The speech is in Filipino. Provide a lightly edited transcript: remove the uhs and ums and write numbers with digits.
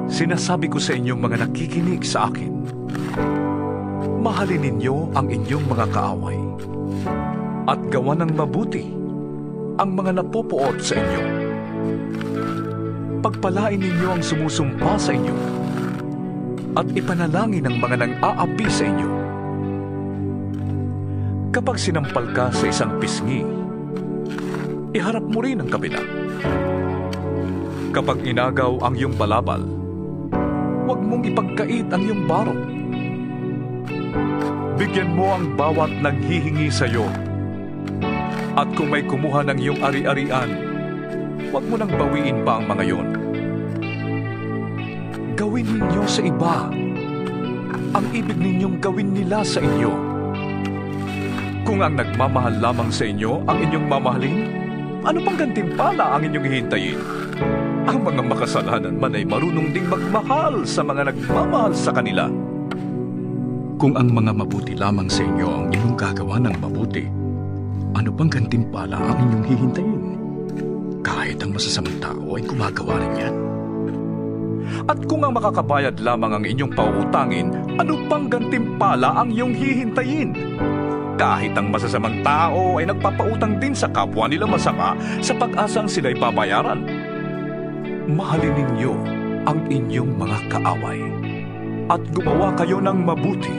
Sinasabi ko sa inyong mga nakikinig sa akin, mahalin ninyo ang inyong mga kaaway at gawan ng mabuti ang mga napupuot sa inyo. Pagpalain ninyo ang sumusumpa sa inyo at ipanalangin ang mga nang-aapi sa inyo. Kapag sinampal ka sa isang pisngi, iharap mo rin ang kabila. Kapag inagaw ang iyong balabal, huwag mong ipagkait ang iyong barong. Bigyan mo ang bawat naghihingi sa iyo. At kung may kumuha ng iyong ari-arian, huwag mo nang bawiin pa ang mga iyon. Gawin ninyo sa iba ang ibig ninyong gawin nila sa inyo. Kung ang nagmamahal lamang sa inyo ang inyong mamahalin, ano pang gantimpala ang inyong hihintayin? Ang mga makasalanan man ay marunong ding magmahal sa mga nagmamahal sa kanila. Kung ang mga mabuti lamang sa inyo ang inyong gagawa ng mabuti, ano pang gantimpala ang inyong hihintayin? Kahit ang masasamang tao ay gumagawa rin yan. At kung ang makakabayad lamang ang inyong pauutangin, ano pang gantimpala ang iyong hihintayin? Kahit ang masasamang tao ay nagpapautang din sa kapwa nila masama sa pag-asang sila'y babayaran. Mahalin ninyo ang inyong mga kaaway at gumawa kayo ng mabuti